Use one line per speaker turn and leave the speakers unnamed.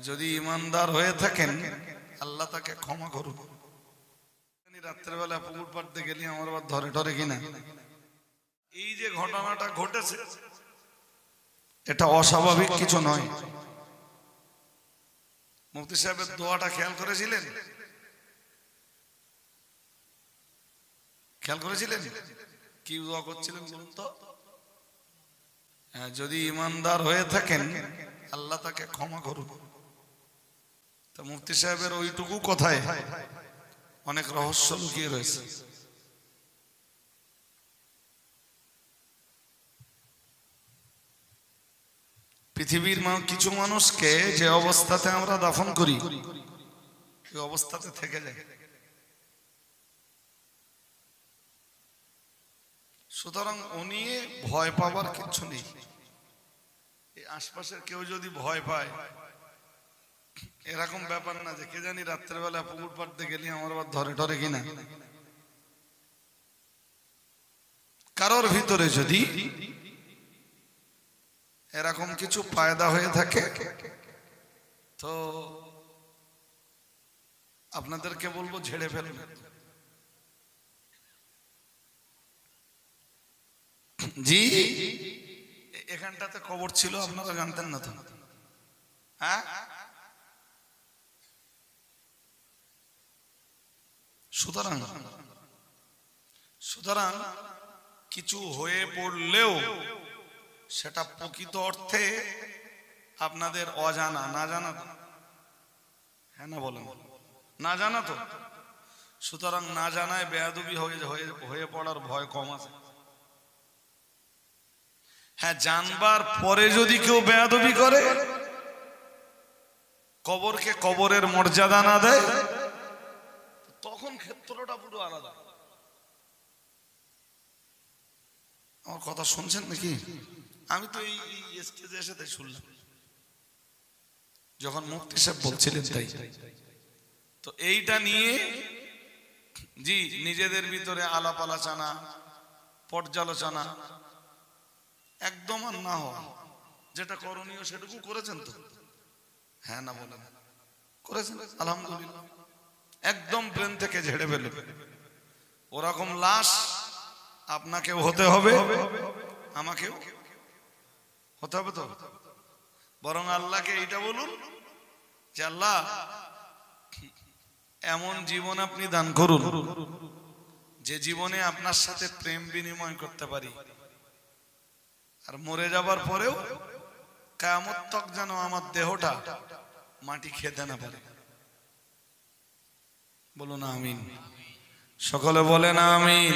যদি ইমানদার হয়ে থাকেন আল্লাহ তাকে ক্ষমা করুন। রাত্রের বেলা পুকুর পাড়তে গেলি আমার আবার ধরে ধরে কিনা। এই যে ঘটনাটা ঘটেছে এটা অস্বাভাবিক কিছু নয়। মুফতি সাহেবের দোয়াটা খেয়াল করেছিলেন? খেয়াল করেছিলেন কি দোয়া করছিলেন বলুন তো? যদি ইমানদার হয়ে থাকেন আল্লাহ তাকে ক্ষমা করুন। তা মুফতি সাহেবের ওইটুকু কথায় অনেক রহস্য লুকিয়ে রয়েছে। পৃথিবীর কিছু মানুষকে যে অবস্থাতে আমরা দাফন করি ওই অবস্থাতে থেকে যায়। সুতরাং ও নিয়ে ভয় পাবার কিছু নেই। এই আশপাশের কেউ যদি ভয় পায় এরকম ব্যাপার না যে কে জানি রাত্রের বেলা পুকুর পাড়তে গেলে আমার আবার ধরে ধরে কিনা। কারোর ভিতরে যদি এরকম কিছু ফায়দা হয়ে থাকে তো আপনাদেরকে বলবো ঝেড়ে ফেলুন। জি এখানটাতে কবর ছিল আপনারা জানতেন না তো? হ্যাঁ সুতরাং কিছু হয়ে পড়লেও সেটা প্রকৃত অর্থে আপনাদের অজানা, না জানা তো? হ্যাঁ না বলেন, না জানা তো? সুতরাং না জানায় বেয়াদবি হয়ে পড়ার ভয় কম আছে। হ্যাঁ জানবার পরে যদি কেউ বেয়াদবি করে, কবরকে কবরের মর্যাদা না দেয়, তখন ক্ষেত্রটা পুরো আলাদা। আমার কথা শুনছেন নাকি? আমি তো এই স্টেজে এসে তাই শুনলাম যখন মুফতি সাহেব বলছিলেন তাই। তো এইটা নিয়ে জি নিজেদের ভিতরে আলাপ আলোচনা পর্যালোচনা একদম আর না হওয়া, যেটা করণীয় সেটুকু করেছেন তো? হ্যাঁ না বলেন? করেছেন আলহামদুলিল্লাহ। একদম ব্রেন থেকে ঝেড়ে ফেলে ওরকম লাশ আপনাকেও হতে হবে, আমাকেও হতে হবে। তো বরং আল্লাহকে এইটা বলুন যে আল্লাহ এমন জীবন আপনি দান করুন যে জীবনে আপনার সাথে প্রেম বিনিময় করতে পারি, আর মরে যাবার পরেও কিয়ামত তক যেন আমার দেহটা মাটি খেতে না পারে। বলুন আমিন। সকলে বলেন আমিন।